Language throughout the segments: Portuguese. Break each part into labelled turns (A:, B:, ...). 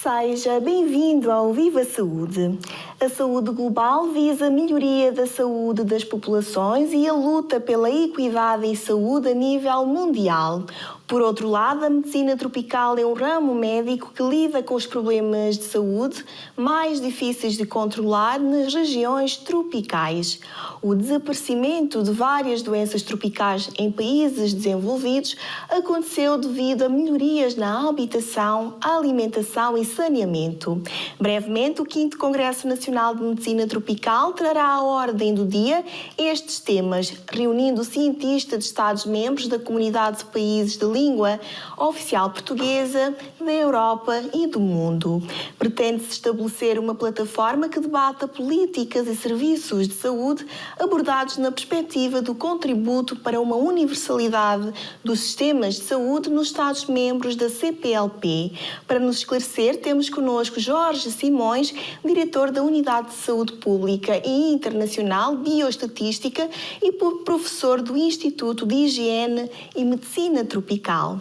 A: Seja bem-vindo ao Viva Saúde. A saúde global visa a melhoria da saúde das populações e a luta pela equidade em saúde a nível mundial. Por outro lado, a medicina tropical é um ramo médico que lida com os problemas de saúde mais difíceis de controlar nas regiões tropicais. O desaparecimento de várias doenças tropicais em países desenvolvidos aconteceu devido a melhorias na habitação, alimentação e saneamento. Brevemente, o 5º Congresso Nacional de Medicina Tropical trará à ordem do dia estes temas, reunindo cientistas de Estados-membros da Comunidade de Países de Língua Oficial Portuguesa, da Europa e do mundo. Pretende-se estabelecer uma plataforma que debata políticas e serviços de saúde abordados na perspectiva do contributo para uma universalidade dos sistemas de saúde nos Estados-membros da CPLP. Para nos esclarecer, temos connosco Jorge Simões, diretor da Unidade de Saúde Pública e Internacional Bioestatística e professor do Instituto de Higiene e Medicina Tropical.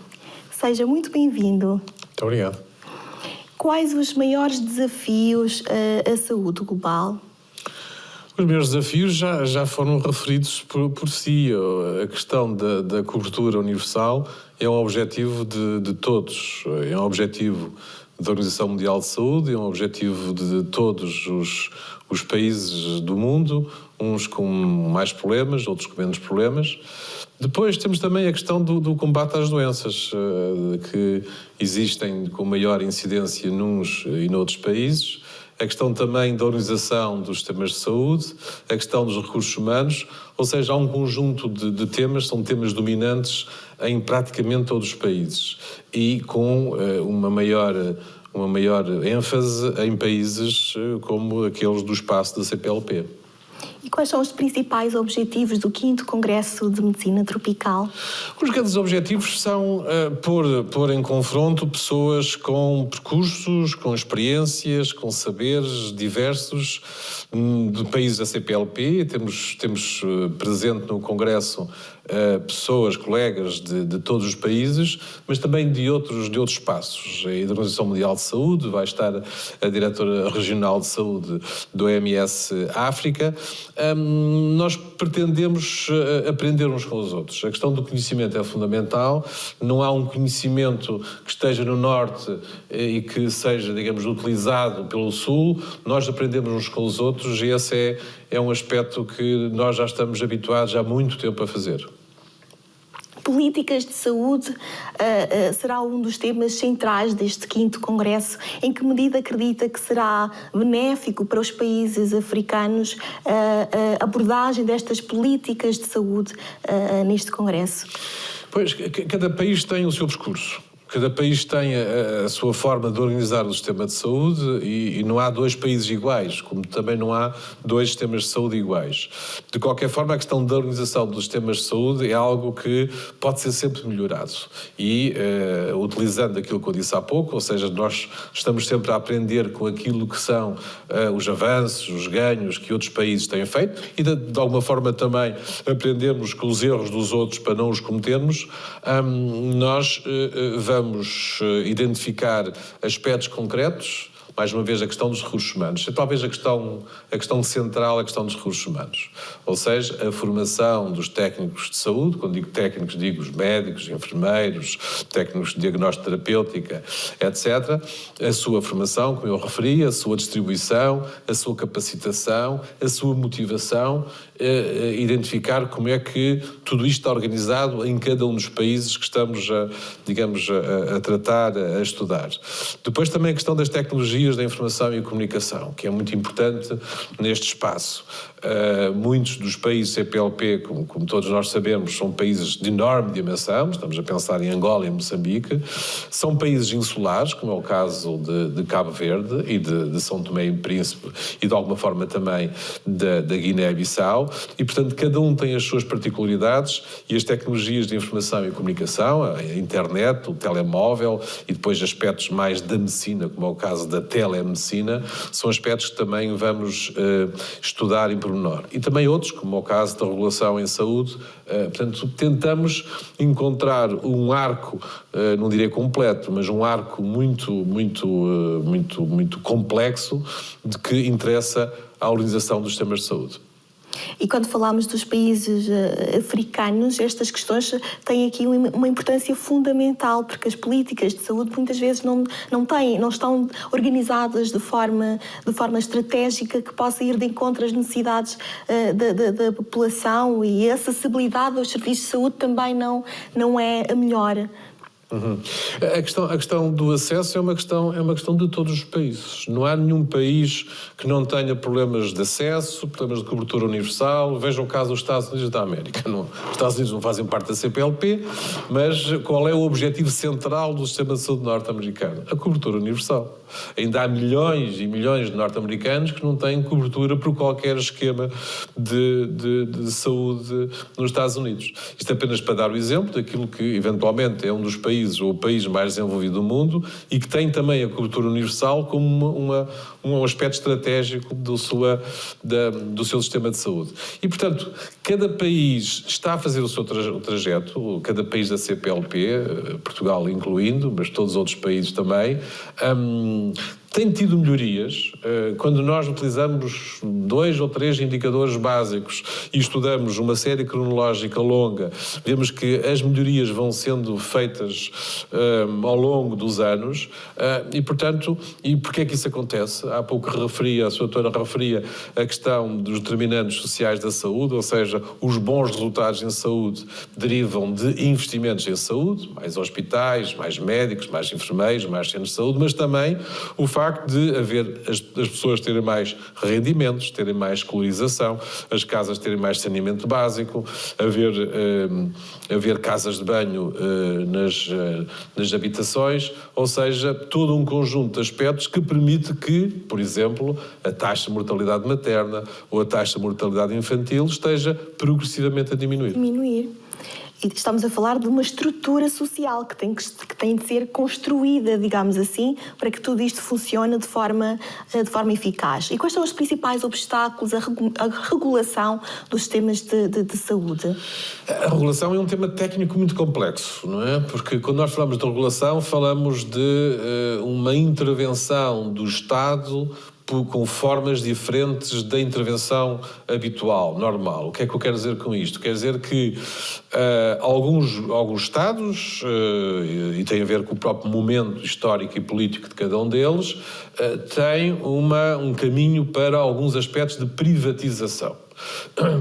A: Seja muito bem-vindo.
B: Muito obrigado.
A: Quais os maiores desafios à saúde global?
B: Os meus desafios já foram referidos por si. A questão da cobertura universal é um objetivo de todos. É um objetivo da Organização Mundial de Saúde, é um objetivo de todos os países do mundo, uns com mais problemas, outros com menos problemas. Depois temos também a questão do combate às doenças, que existem com maior incidência nuns e noutros países. A questão também da organização dos sistemas de saúde, a questão dos recursos humanos, ou seja, há um conjunto de temas, são temas dominantes em praticamente todos os países e com uma maior ênfase em países como aqueles do espaço da CPLP.
A: E quais são os principais objetivos do 5º Congresso de Medicina Tropical?
B: Os grandes objetivos são pôr em confronto pessoas com percursos, com experiências, com saberes diversos de países da CPLP. Temos presente no Congresso pessoas, colegas de todos os países, mas também de outros espaços. A Organização Mundial de Saúde, vai estar a Diretora Regional de Saúde do OMS África. Nós pretendemos aprender uns com os outros. A questão do conhecimento é fundamental. Não há um conhecimento que esteja no norte e que seja, digamos, utilizado pelo sul. Nós aprendemos uns com os outros e esse é um aspecto que nós já estamos habituados há muito tempo a fazer.
A: Políticas de saúde será um dos temas centrais deste 5º Congresso. Em que medida acredita que será benéfico para os países africanos a abordagem destas políticas de saúde neste Congresso?
B: Pois, cada país tem o seu percurso. Cada país tem a sua forma de organizar o sistema de saúde e não há dois países iguais, como também não há dois sistemas de saúde iguais. De qualquer forma, a questão da organização dos sistemas de saúde é algo que pode ser sempre melhorado. E, utilizando aquilo que eu disse há pouco, ou seja, nós estamos sempre a aprender com aquilo que são os avanços, os ganhos que outros países têm feito e, de alguma forma, também aprendemos com os erros dos outros para não os cometermos. Nós vamos identificar aspectos concretos, mais uma vez a questão dos recursos humanos. É talvez a questão central, a questão dos recursos humanos. Ou seja, a formação dos técnicos de saúde, quando digo técnicos, digo os médicos, enfermeiros, técnicos de diagnóstico terapêutica, etc. A sua formação, como eu referi, a sua distribuição, a sua capacitação, a sua motivação, identificar como é que tudo isto está organizado em cada um dos países que estamos, a tratar, a estudar. Depois também a questão das tecnologias da informação e comunicação, que é muito importante neste espaço. Muitos dos países CPLP, como todos nós sabemos, são países de enorme dimensão, estamos a pensar em Angola e Moçambique, são países insulares, como é o caso de Cabo Verde e de São Tomé e Príncipe e de alguma forma também da Guiné-Bissau, e portanto cada um tem as suas particularidades e as tecnologias de informação e comunicação, a internet, o telemóvel e depois aspectos mais da medicina, como é o caso da telemedicina, são aspectos que também vamos estudar em pormenor. E também outros, como o caso da regulação em saúde. Portanto, tentamos encontrar um arco, não direi completo, mas um arco muito complexo de que interessa à organização dos sistemas de saúde.
A: E quando falamos dos países africanos, estas questões têm aqui uma importância fundamental, porque as políticas de saúde muitas vezes não estão organizadas de forma estratégica que possa ir de encontro às necessidades da população, e a acessibilidade aos serviços de saúde também não é a melhor.
B: Uhum. A questão do acesso é uma questão de todos os países. Não há nenhum país que não tenha problemas de acesso, problemas de cobertura universal. Veja o caso dos Estados Unidos da América. Os Estados Unidos não fazem parte da CPLP, mas qual é o objetivo central do sistema de saúde norte-americano? A cobertura universal. Ainda há milhões e milhões de norte-americanos que não têm cobertura por qualquer esquema de saúde nos Estados Unidos. Isto apenas para dar o exemplo daquilo que, eventualmente, é um dos países ou o país mais desenvolvido do mundo e que tem também a cobertura universal como um aspecto estratégico do seu sistema de saúde. E, portanto, cada país está a fazer o seu trajeto, cada país da CPLP, Portugal incluindo, mas todos os outros países também, tem tido melhorias. Quando nós utilizamos 2 ou 3 indicadores básicos e estudamos uma série cronológica longa, vemos que as melhorias vão sendo feitas ao longo dos anos e, portanto, e porquê é que isso acontece? Há pouco a sua doutora referia a questão dos determinantes sociais da saúde, ou seja, os bons resultados em saúde derivam de investimentos em saúde, mais hospitais, mais médicos, mais enfermeiros, mais centros de saúde, mas também o facto de haver as pessoas terem mais rendimentos, terem mais escolarização, as casas terem mais saneamento básico, haver casas de banho nas habitações, ou seja, todo um conjunto de aspectos que permite que, por exemplo, a taxa de mortalidade materna ou a taxa de mortalidade infantil esteja progressivamente a diminuir.
A: E estamos a falar de uma estrutura social que tem de ser construída, digamos assim, para que tudo isto funcione de forma eficaz. E quais são os principais obstáculos à regulação dos sistemas de saúde?
B: A regulação é um tema técnico muito complexo, não é? Porque quando nós falamos de regulação, falamos de uma intervenção do Estado com formas diferentes da intervenção habitual, normal. O que é que eu quero dizer com isto? Quer dizer que alguns Estados, e tem a ver com o próprio momento histórico e político de cada um deles, têm um caminho para alguns aspectos de privatização.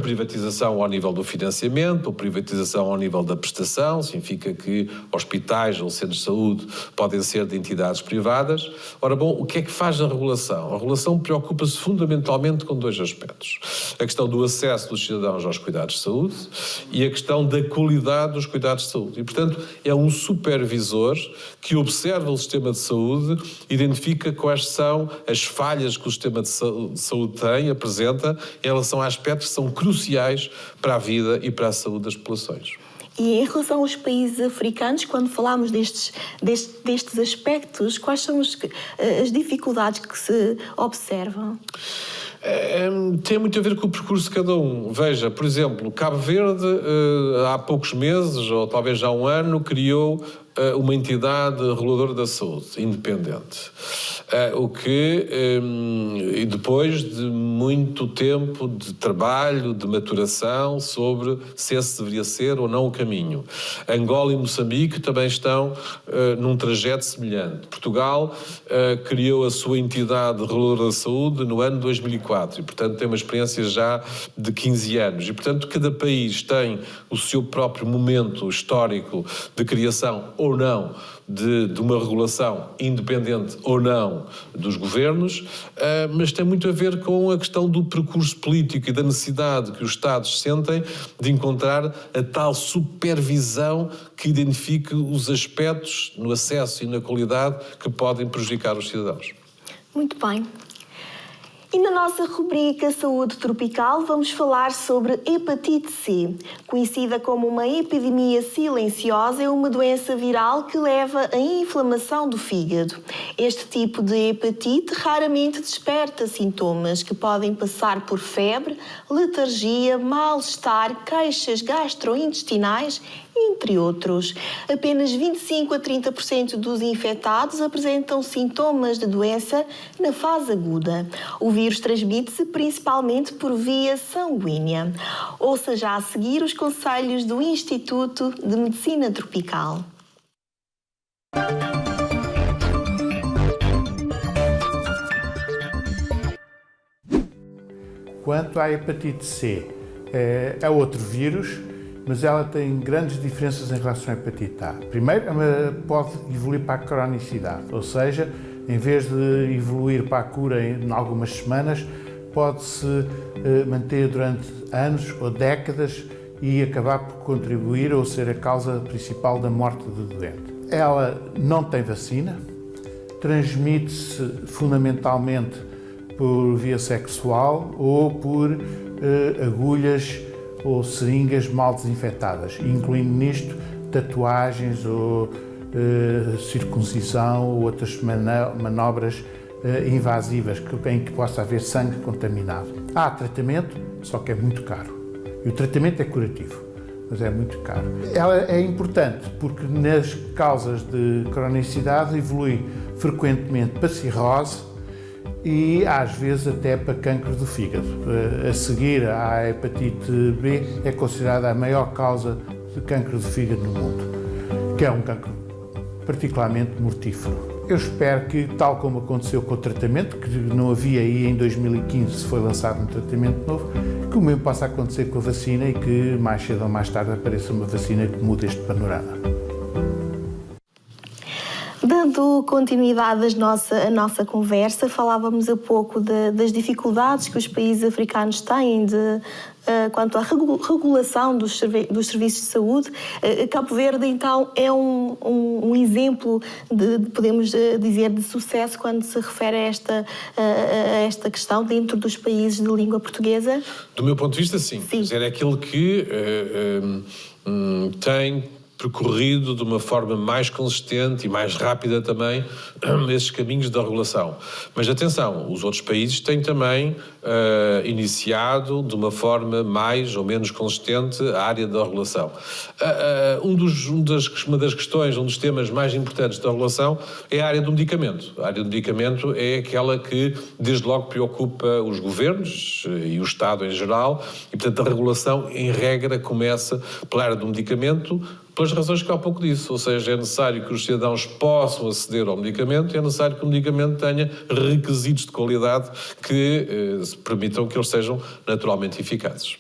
B: Privatização ao nível do financiamento, ou privatização ao nível da prestação, significa que hospitais ou centros de saúde podem ser de entidades privadas. Ora bom, o que é que faz a regulação? A regulação preocupa-se fundamentalmente com 2 aspectos. A questão do acesso dos cidadãos aos cuidados de saúde e a questão da qualidade dos cuidados de saúde. E, portanto, é um supervisor que observa o sistema de saúde, identifica quais são as falhas que o sistema de saúde apresenta em relação a aspectos que são cruciais para a vida e para a saúde das populações.
A: E em relação aos países africanos, quando falamos destes aspectos, quais são as dificuldades que se observam?
B: Tem muito a ver com o percurso de cada um. Veja, por exemplo, Cabo Verde, há poucos meses, ou talvez há um ano, criou uma entidade reguladora da saúde, independente. E depois de muito tempo de trabalho, de maturação sobre se esse deveria ser ou não o caminho. Angola e Moçambique também estão num trajeto semelhante. Portugal criou a sua entidade reguladora da saúde no ano 2004 e, portanto, tem uma experiência já de 15 anos. E, portanto, cada país tem o seu próprio momento histórico de criação ou não de uma regulação independente ou não dos governos, mas tem muito a ver com a questão do percurso político e da necessidade que os Estados sentem de encontrar a tal supervisão que identifique os aspectos no acesso e na qualidade que podem prejudicar os cidadãos.
A: Muito bem. E na nossa rubrica Saúde Tropical vamos falar sobre hepatite C. Conhecida como uma epidemia silenciosa, é uma doença viral que leva à inflamação do fígado. Este tipo de hepatite raramente desperta sintomas que podem passar por febre, letargia, mal-estar, queixas gastrointestinais, entre outros. Apenas 25 a 30% dos infectados apresentam sintomas de doença na fase aguda. O vírus transmite-se principalmente por via sanguínea. Ouça já a seguir os conselhos do Instituto de Medicina Tropical.
C: Quanto à hepatite C, é outro vírus, mas ela tem grandes diferenças em relação à hepatite A. Primeiro, ela pode evoluir para a cronicidade, ou seja, em vez de evoluir para a cura em algumas semanas, pode-se manter durante anos ou décadas e acabar por contribuir ou ser a causa principal da morte do doente. Ela não tem vacina, transmite-se fundamentalmente por via sexual ou por agulhas ou seringas mal desinfetadas, incluindo nisto tatuagens ou circuncisão ou outras manobras invasivas em que possa haver sangue contaminado. Há tratamento, só que é muito caro. E o tratamento é curativo, mas é muito caro. Ela é importante porque nas causas de cronicidade evolui frequentemente para cirrose e às vezes até para cancro do fígado. A seguir à hepatite B é considerada a maior causa de cancro do fígado no mundo, que é um cancro particularmente mortífero. Eu espero que, tal como aconteceu com o tratamento, que não havia aí em 2015 se foi lançado um tratamento novo, que o mesmo possa acontecer com a vacina e que mais cedo ou mais tarde apareça uma vacina que mude este panorama.
A: Dando continuidade à nossa conversa, falávamos há pouco das dificuldades que os países africanos têm quanto à regulação dos serviços de saúde. Cabo Verde, então, é um exemplo, podemos dizer, de sucesso quando se refere a esta questão dentro dos países de língua portuguesa?
B: Do meu ponto de vista, sim. Quer dizer, é aquilo que tem percorrido de uma forma mais consistente e mais rápida também esses caminhos da regulação. Mas atenção, os outros países têm também iniciado de uma forma mais ou menos consistente a área da regulação. Uma das questões, um dos temas mais importantes da regulação é a área do medicamento. A área do medicamento é aquela que desde logo preocupa os governos e o Estado em geral e, portanto, a regulação em regra começa pela área do medicamento, pelas razões que há pouco disse, ou seja, é necessário que os cidadãos possam aceder ao medicamento e é necessário que o medicamento tenha requisitos de qualidade que permitam que eles sejam naturalmente eficazes.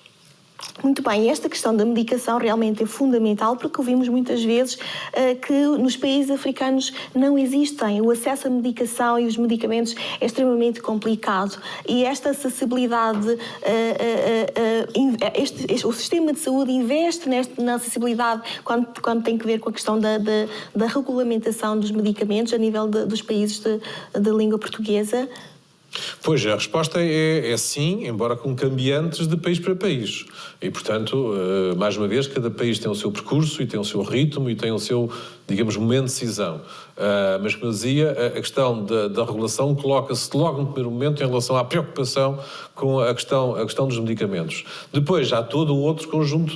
A: Muito bem, esta questão da medicação realmente é fundamental porque ouvimos muitas vezes que nos países africanos não existem. O acesso à medicação e os medicamentos é extremamente complicado e esta acessibilidade, o sistema de saúde investe na acessibilidade quando tem que ver com a questão da regulamentação dos medicamentos a nível dos países de língua portuguesa.
B: Pois, a resposta é sim, embora com cambiantes de país para país. E, portanto, mais uma vez, cada país tem o seu percurso e tem o seu ritmo e tem o seu, digamos, momento de decisão. Mas, como eu dizia, a questão da regulação coloca-se logo no primeiro momento em relação à preocupação com a questão dos medicamentos. Depois, há todo um outro conjunto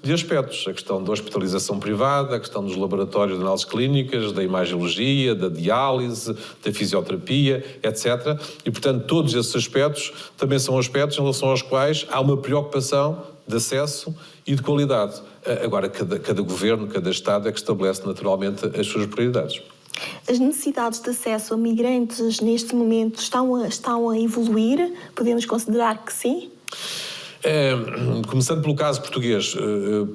B: de aspectos. A questão da hospitalização privada, a questão dos laboratórios de análises clínicas, da imagiologia, da diálise, da fisioterapia, etc. E, portanto, todos esses aspectos também são aspectos em relação aos quais há uma preocupação de acesso e de qualidade. Agora, cada governo, cada Estado é que estabelece naturalmente as suas prioridades.
A: As necessidades de acesso a migrantes neste momento estão a evoluir? Podemos considerar que sim?
B: Começando pelo caso português,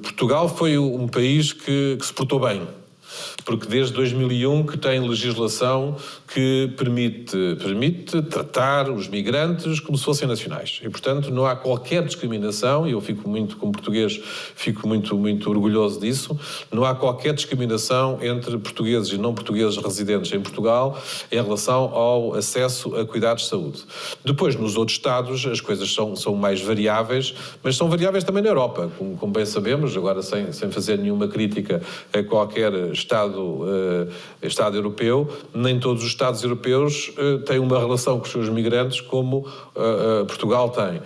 B: Portugal foi um país que se portou bem. porque desde 2001 que tem legislação que permite tratar os migrantes como se fossem nacionais. E, portanto, não há qualquer discriminação, e eu como português, fico muito orgulhoso disso, não há qualquer discriminação entre portugueses e não portugueses residentes em Portugal em relação ao acesso a cuidados de saúde. Depois, nos outros Estados, as coisas são mais variáveis, mas são variáveis também na Europa, como bem sabemos, agora sem fazer nenhuma crítica a qualquer Estado europeu, nem todos os Estados europeus têm uma relação com os seus migrantes como Portugal tem.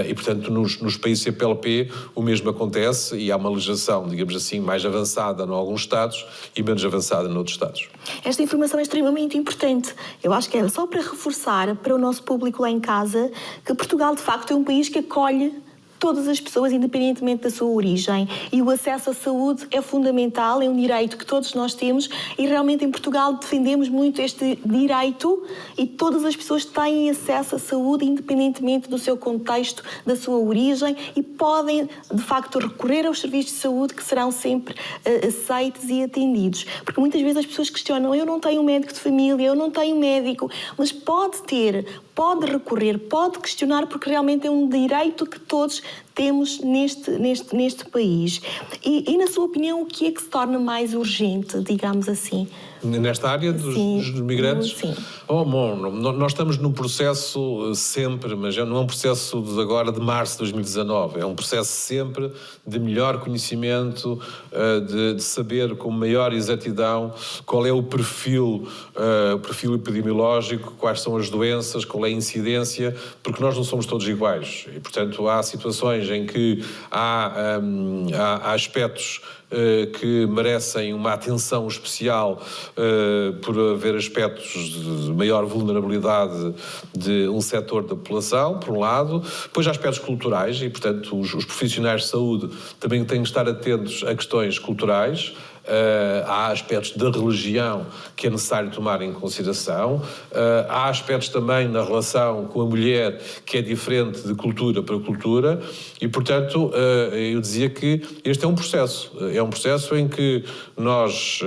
B: E, portanto, nos países CPLP o mesmo acontece e há uma legislação, digamos assim, mais avançada em alguns Estados e menos avançada em outros Estados.
A: Esta informação é extremamente importante. Eu acho que era só para reforçar para o nosso público lá em casa que Portugal, de facto, é um país que acolhe todas as pessoas, independentemente da sua origem. E o acesso à saúde é fundamental, é um direito que todos nós temos e realmente em Portugal defendemos muito este direito e todas as pessoas têm acesso à saúde independentemente do seu contexto, da sua origem e podem, de facto, recorrer aos serviços de saúde que serão sempre aceitos e atendidos. Porque muitas vezes as pessoas questionam, eu não tenho médico de família, eu não tenho médico, mas pode ter, pode recorrer, pode questionar, porque realmente é um direito que todos temos neste país. E, na sua opinião, o que é que se torna mais urgente, digamos assim?
B: Nesta área dos migrantes?
A: Sim.
B: Nós estamos num processo sempre, mas não é um processo de agora de março de 2019, é um processo sempre de melhor conhecimento, de saber com maior exatidão qual é o perfil epidemiológico, quais são as doenças, qual é a incidência, porque nós não somos todos iguais e, portanto, há situações em que há aspectos que merecem uma atenção especial por haver aspectos de maior vulnerabilidade de um setor da população, por um lado. Depois há aspectos culturais e, portanto, os profissionais de saúde também têm que estar atentos a questões culturais. Há aspectos da religião que é necessário tomar em consideração. Há aspectos também na relação com a mulher que é diferente de cultura para cultura e, portanto, eu dizia que este é um processo. É um processo em que nós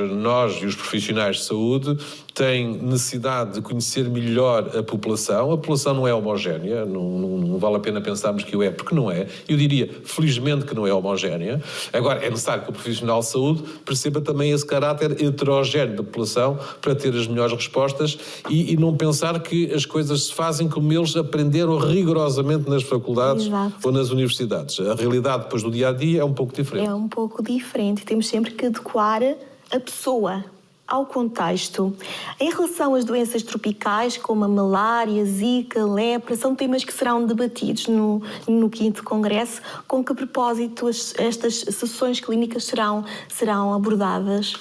B: e os profissionais de saúde têm necessidade de conhecer melhor a população. A população não é homogénea, não vale a pena pensarmos que o é, porque não é. Eu diria, felizmente, que não é homogénea. Agora, é necessário que o profissional de saúde perceba também esse caráter heterogéneo da população para ter as melhores respostas e não pensar que as coisas se fazem como eles aprenderam rigorosamente nas faculdades ou nas universidades. A realidade, depois do dia-a-dia, é um pouco diferente.
A: É um pouco diferente. Temos sempre que adequar a pessoa ao contexto. Em relação às doenças tropicais, como a malária, zika, lepra, são temas que serão debatidos no 5º Congresso. Com que propósito estas sessões clínicas serão abordadas?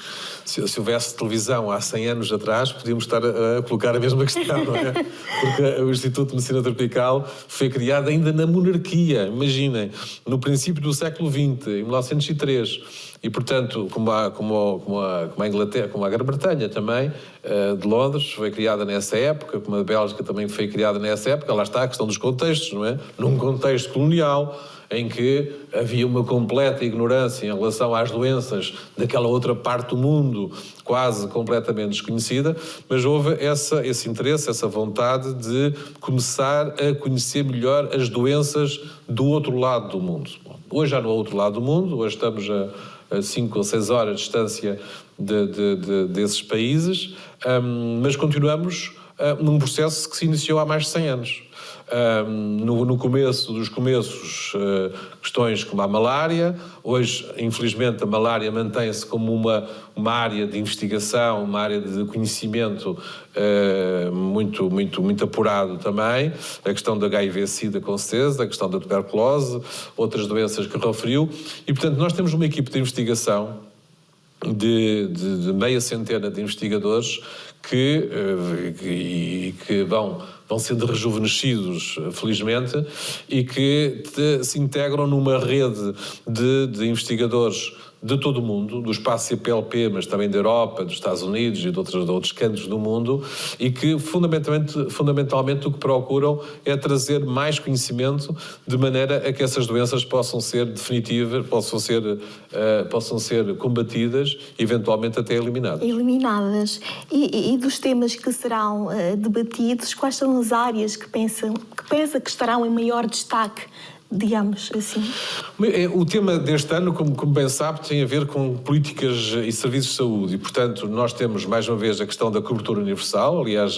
B: Se houvesse televisão há 100 anos atrás, podíamos estar a colocar a mesma questão, não é? Porque o Instituto de Medicina Tropical foi criado ainda na monarquia, imaginem, no princípio do século XX, em 1903. E, portanto, como a Inglaterra, como a Grã-Bretanha também, de Londres, foi criada nessa época, como a Bélgica também foi criada nessa época, lá está a questão dos contextos, não é? Num contexto colonial, em que havia uma completa ignorância em relação às doenças daquela outra parte do mundo, quase completamente desconhecida, mas houve esse interesse, essa vontade de começar a conhecer melhor as doenças do outro lado do mundo. Bom, hoje já no outro lado do mundo, hoje estamos a 5 ou 6 horas de distância desses países, mas continuamos num processo que se iniciou há mais de 100 anos. No começo dos começos, questões como a malária. Hoje, infelizmente, a malária mantém-se como uma área de investigação, uma área de conhecimento muito apurado também. A questão da HIV-Sida, com certeza, a questão da tuberculose, outras doenças que referiu. E, portanto, nós temos uma equipe de investigação de meia centena de investigadores que vão sendo rejuvenescidos, felizmente, e que se integram numa rede de investigadores de todo o mundo, do espaço CPLP, mas também da Europa, dos Estados Unidos e de outros cantos do mundo, e que fundamentalmente o que procuram é trazer mais conhecimento de maneira a que essas doenças possam ser definitivas, possam ser combatidas e eventualmente até eliminadas.
A: E dos temas que serão debatidos, quais são as áreas que pensa que estarão em maior destaque, digamos assim?
B: O tema deste ano, como bem sabe, tem a ver com políticas e serviços de saúde e, portanto, nós temos mais uma vez a questão da cobertura universal. Aliás,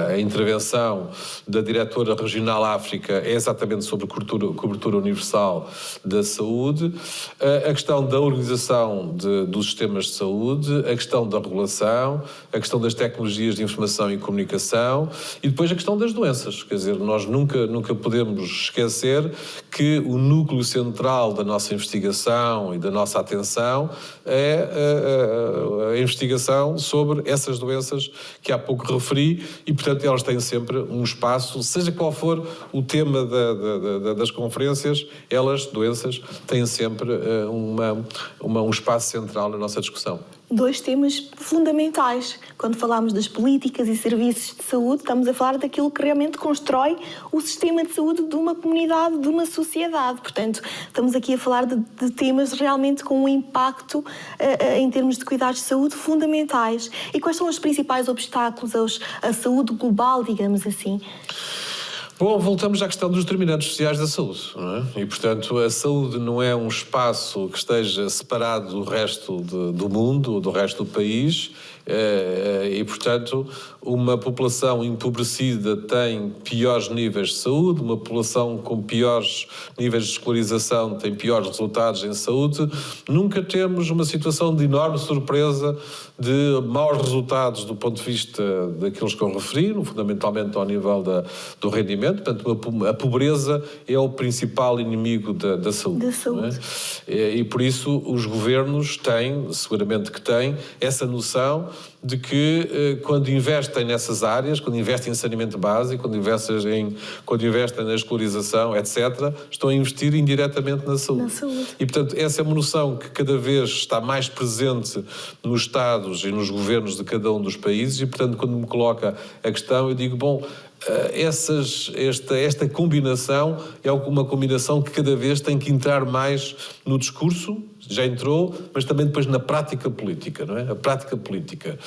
B: a intervenção da Diretora Regional África é exatamente sobre cobertura universal da saúde, a questão da organização dos sistemas de saúde, a questão da regulação, a questão das tecnologias de informação e comunicação e depois a questão das doenças. Quer dizer, nós nunca podemos esquecer que o núcleo central da nossa investigação e da nossa atenção é a investigação sobre essas doenças que há pouco referi e, portanto, elas têm sempre um espaço, seja qual for o tema das conferências, doenças, têm sempre um espaço central na nossa discussão.
A: Dois temas fundamentais. Quando falamos das políticas e serviços de saúde, estamos a falar daquilo que realmente constrói o sistema de saúde de uma comunidade, de uma sociedade. Portanto, estamos aqui a falar de temas realmente com um impacto em termos de cuidados de saúde fundamentais. E quais são os principais obstáculos à saúde global, digamos assim?
B: Bom, voltamos à questão dos determinantes sociais da saúde, não é? E, portanto, a saúde não é um espaço que esteja separado do resto do mundo, do resto do país, e, portanto, uma população empobrecida tem piores níveis de saúde, uma população com piores níveis de escolarização tem piores resultados em saúde. Nunca temos uma situação de enorme surpresa de maus resultados do ponto de vista daqueles que eu referi, fundamentalmente ao nível do rendimento. Portanto, a pobreza é o principal inimigo da saúde.
A: Da saúde.
B: Não é? E por isso os governos têm, seguramente que têm, essa noção de que quando investem nessas áreas, quando investem em saneamento básico, quando investem na escolarização, etc., estão a investir indiretamente na saúde. E, portanto, essa é uma noção que cada vez está mais presente nos Estados e nos governos de cada um dos países e, portanto, quando me coloca a questão, eu digo, bom, esta combinação é uma combinação que cada vez tem que entrar mais no discurso, já entrou, mas também depois na prática política, não é? A prática política.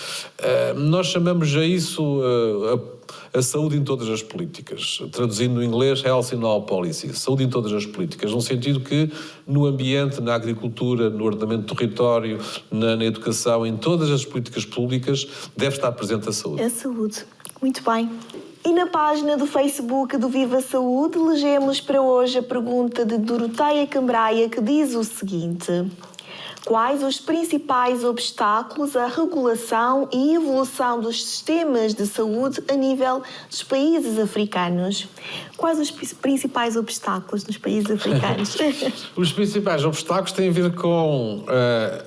B: Nós chamamos a isso a saúde em todas as políticas, traduzindo no inglês Health in All Policies, saúde em todas as políticas, no sentido que no ambiente, na agricultura, no ordenamento do território, na educação, em todas as políticas públicas deve estar presente a saúde.
A: A saúde, muito bem. E na página do Facebook do Viva Saúde, legemos para hoje a pergunta de Doroteia Cambraia, que diz o seguinte: quais os principais obstáculos à regulação e evolução dos sistemas de saúde a nível dos países africanos? Quais os principais obstáculos nos países africanos?
B: Os principais obstáculos têm a ver com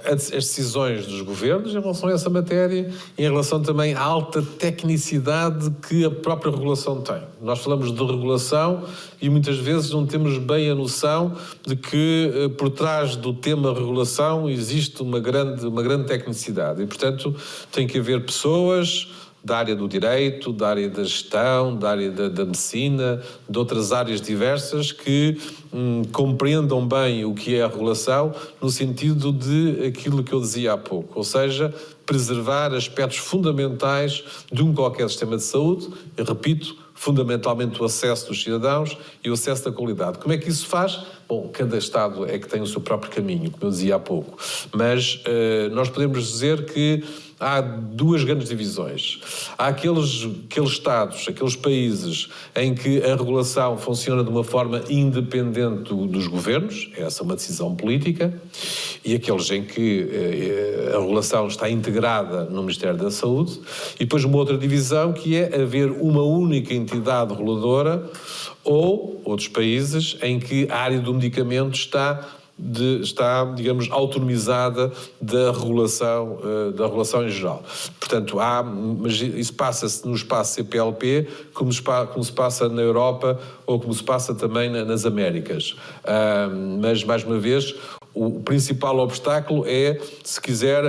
B: as decisões dos governos em relação a essa matéria e em relação também à alta tecnicidade que a própria regulação tem. Nós falamos de regulação e muitas vezes não temos bem a noção de que por trás do tema regulação existe uma grande tecnicidade e, portanto, tem que haver pessoas da área do direito, da área da gestão, da área da medicina, de outras áreas diversas que compreendam bem o que é a regulação no sentido de aquilo que eu dizia há pouco, ou seja, preservar aspectos fundamentais de qualquer sistema de saúde, eu repito, fundamentalmente o acesso dos cidadãos e o acesso da qualidade. Como é que isso se faz? Bom, cada Estado é que tem o seu próprio caminho, como eu dizia há pouco, mas nós podemos dizer que há duas grandes divisões. Há aqueles Estados, aqueles países em que a regulação funciona de uma forma independente dos governos, essa é uma decisão política, e aqueles em que a regulação está integrada no Ministério da Saúde, e depois uma outra divisão que é haver uma única entidade reguladora ou outros países em que a área do medicamento está, digamos, autonomizada da regulação em geral. Portanto, mas isso passa-se no espaço CPLP, como se passa na Europa ou como se passa também nas Américas. Mas, mais uma vez, O principal obstáculo é, se quiser,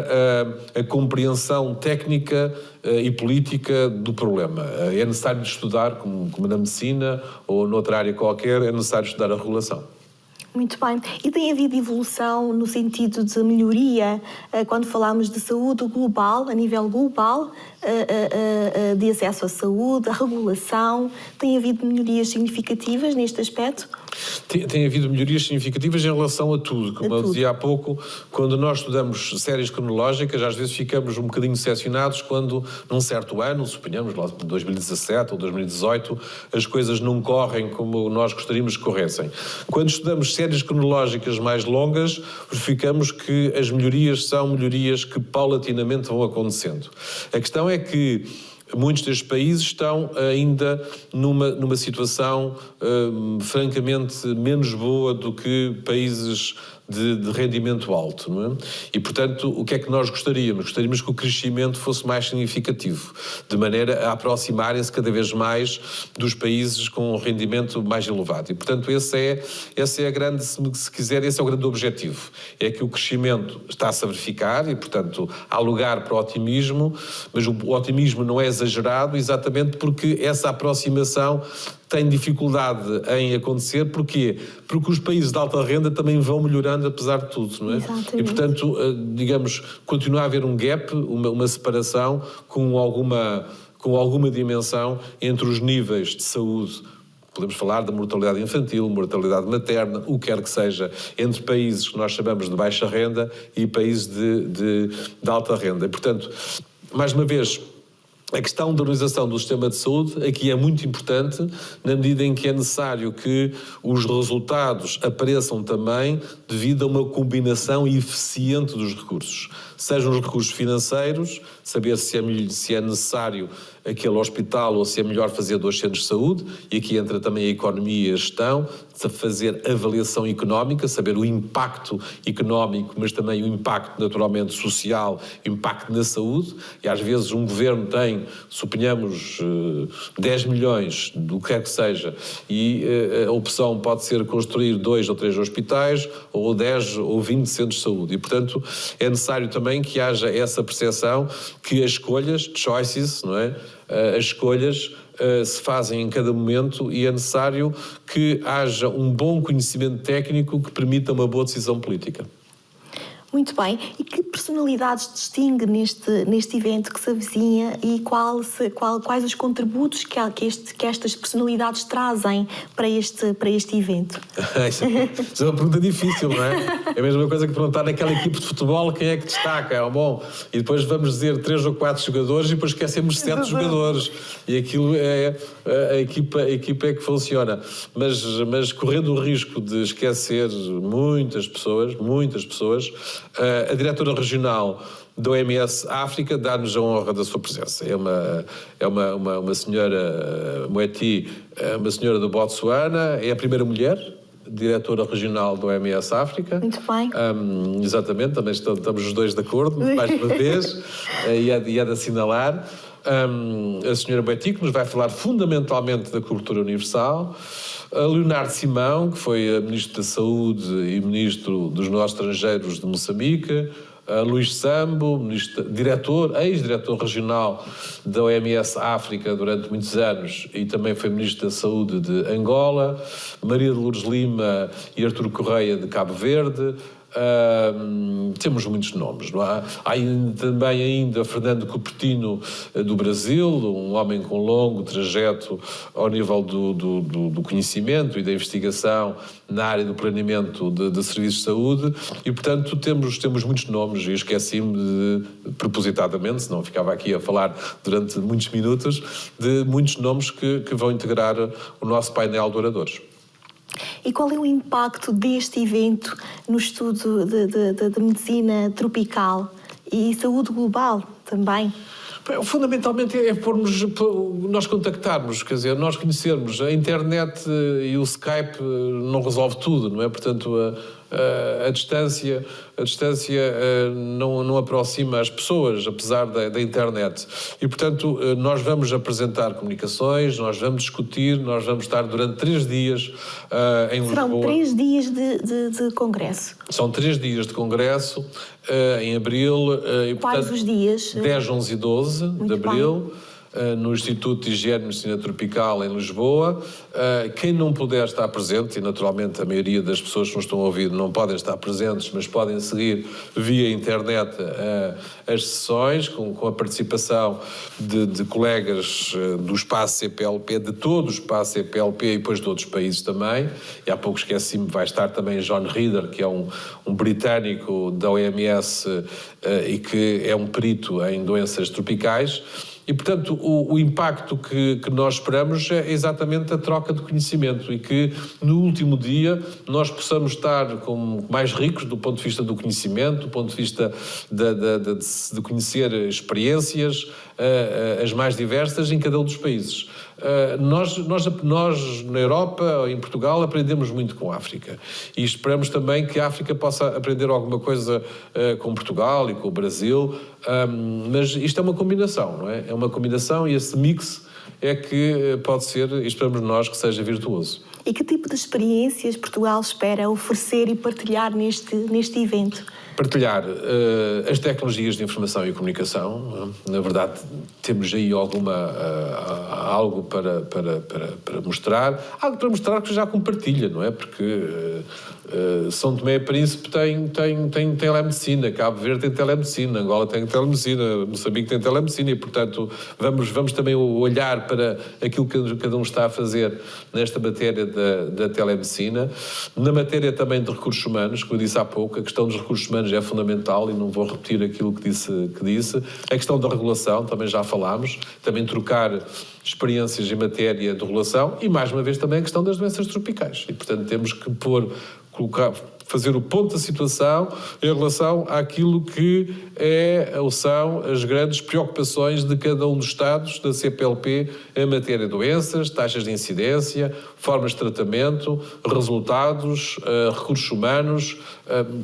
B: a compreensão técnica e política do problema. É necessário estudar, como na medicina ou noutra área qualquer, é necessário estudar a regulação.
A: Muito bem. E tem havido evolução no sentido de melhoria, quando falamos de saúde global, a nível global, de acesso à saúde, a regulação? Tem havido melhorias significativas neste aspecto?
B: Tem havido melhorias significativas em relação a tudo. Como eu dizia há pouco, quando nós estudamos séries cronológicas, às vezes ficamos um bocadinho decepcionados quando, num certo ano, suponhamos lá 2017 ou 2018, as coisas não correm como nós gostaríamos que corressem. Quando estudamos séries cronológicas mais longas, verificamos que as melhorias são melhorias que paulatinamente vão acontecendo. A questão é que muitos destes países estão ainda numa situação francamente menos boa do que países de rendimento alto, não é? E, portanto, o que é que nós gostaríamos? Gostaríamos que o crescimento fosse mais significativo, de maneira a aproximarem-se cada vez mais dos países com um rendimento mais elevado. E, portanto, esse é a grande, se quiser, esse é o grande objetivo. É que o crescimento está-se a verificar e, portanto, há lugar para o otimismo, mas o otimismo não é exagerado exatamente porque essa aproximação tem dificuldade em acontecer. Porquê? Porque os países de alta renda também vão melhorando apesar de tudo, não é?
A: Exatamente.
B: E, portanto, digamos, continua a haver um gap, uma separação com alguma dimensão entre os níveis de saúde. Podemos falar da mortalidade infantil, mortalidade materna, o que quer que seja, entre países que nós chamamos de baixa renda e países de alta renda. E, portanto, mais uma vez, a questão da organização do sistema de saúde aqui é muito importante, na medida em que é necessário que os resultados apareçam também devido a uma combinação eficiente dos recursos. Sejam os recursos financeiros, saber se é necessário aquele hospital ou se é melhor fazer 2 centros de saúde, e aqui entra também a economia e a gestão, de fazer avaliação económica, saber o impacto económico, mas também o impacto naturalmente social, impacto na saúde, e às vezes um governo tem, suponhamos, 10 milhões, do que quer que seja, e a opção pode ser construir 2 ou 3 hospitais, ou 10 ou 20 centros de saúde, e portanto é necessário também que haja essa percepção que as escolhas, choices, não é? As escolhas se fazem em cada momento e é necessário que haja um bom conhecimento técnico que permita uma boa decisão política.
A: Muito bem. E que personalidades distingue neste evento que se avizinha e quais os contributos que estas personalidades trazem para este evento?
B: Isso é uma pergunta difícil, não é? É a mesma coisa que perguntar naquela equipe de futebol quem é que destaca. Bom, e depois vamos dizer 3 ou 4 jogadores e depois esquecemos 7 jogadores. E aquilo é a equipa é que funciona. Mas correndo o risco de esquecer muitas pessoas, a diretora regional da OMS África dá-nos a honra da sua presença. É uma senhora Moeti, uma senhora do Botsuana, é a primeira mulher diretora regional da OMS África.
A: Muito bem.
B: Exatamente, também estamos os dois de acordo, mais uma vez, e é de assinalar. A senhora Moeti, que nos vai falar fundamentalmente da cobertura universal. A Leonardo Simão, que foi Ministro da Saúde e Ministro dos Negócios Estrangeiros de Moçambique. A Luís Sambo, ex-diretor regional da OMS África durante muitos anos e também foi Ministro da Saúde de Angola. Maria de Lourdes Lima e Artur Correia de Cabo Verde. Temos muitos nomes, não há? Há também ainda Fernando Cupertino do Brasil, um homem com longo trajeto ao nível do conhecimento e da investigação na área do planeamento de serviços de saúde e, portanto, temos muitos nomes e esqueci-me propositadamente, senão ficava aqui a falar durante muitos minutos, de muitos nomes que vão integrar o nosso painel de oradores.
A: E qual é o impacto deste evento no estudo de medicina tropical e saúde global também?
B: Fundamentalmente é nós contactarmos, quer dizer, nós conhecermos. A internet e o Skype não resolve tudo, não é? Portanto, a distância não aproxima as pessoas, apesar da internet. E, portanto, nós vamos apresentar comunicações, nós vamos discutir, nós vamos estar durante 3 dias em Lisboa.
A: Serão 3 dias de congresso.
B: São 3 dias de congresso, em abril. E,
A: Quais
B: portanto,
A: os dias?
B: 10, 11 e 12 de abril. No Instituto de Higiene e Medicina Tropical em Lisboa. Quem não puder estar presente, e naturalmente a maioria das pessoas que nos estão a ouvir não podem estar presentes, mas podem seguir via internet as sessões, com a participação de colegas do espaço CPLP, de todo o espaço CPLP e depois de outros países também. E há pouco esqueci-me, vai estar também John Reader, que é um britânico da OMS e que é um perito em doenças tropicais. E, portanto, o impacto que nós esperamos é exatamente a troca de conhecimento e que, no último dia, nós possamos estar mais ricos do ponto de vista do conhecimento, do ponto de vista de conhecer experiências, as mais diversas, em cada um dos países. Nós, na Europa, em Portugal, aprendemos muito com a África e esperamos também que a África possa aprender alguma coisa com Portugal e com o Brasil, mas isto é uma combinação, não é? É uma combinação e esse mix é que pode ser, e esperamos nós, que seja virtuoso.
A: E que tipo de experiências Portugal espera oferecer e partilhar neste evento?
B: Partilhar as tecnologias de informação e comunicação. Na verdade, temos aí algo para mostrar. Algo para mostrar que já compartilha, não é? Porque São Tomé e Príncipe tem telemedicina, Cabo Verde tem telemedicina, Angola tem telemedicina, Moçambique tem telemedicina e, portanto, vamos também olhar para aquilo que cada um está a fazer nesta matéria da telemedicina. Na matéria também de recursos humanos, como eu disse há pouco, a questão dos recursos humanos é fundamental e não vou repetir aquilo que disse. A questão da regulação, também já falámos, também trocar experiências em matéria de regulação e, mais uma vez, também a questão das doenças tropicais. E, portanto, temos que fazer o ponto da situação em relação àquilo que são as grandes preocupações de cada um dos Estados da CPLP em matéria de doenças, taxas de incidência, formas de tratamento, resultados, recursos humanos,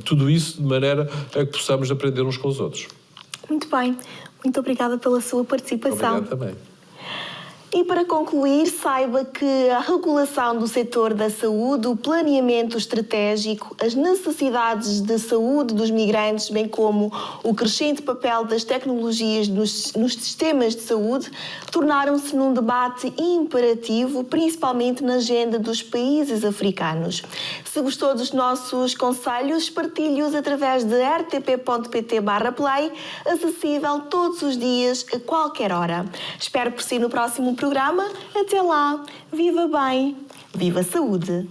B: tudo isso de maneira a que possamos aprender uns com os outros.
A: Muito bem. Muito obrigada pela sua participação.
B: Obrigado também.
A: E para concluir, saiba que a regulação do setor da saúde, o planeamento estratégico, as necessidades de saúde dos migrantes, bem como o crescente papel das tecnologias nos sistemas de saúde, tornaram-se num debate imperativo, principalmente na agenda dos países africanos. Se gostou dos nossos conselhos, partilhe-os através de rtp.pt/play, acessível todos os dias, a qualquer hora. Espero por si no próximo programa. Até lá, viva bem, viva saúde!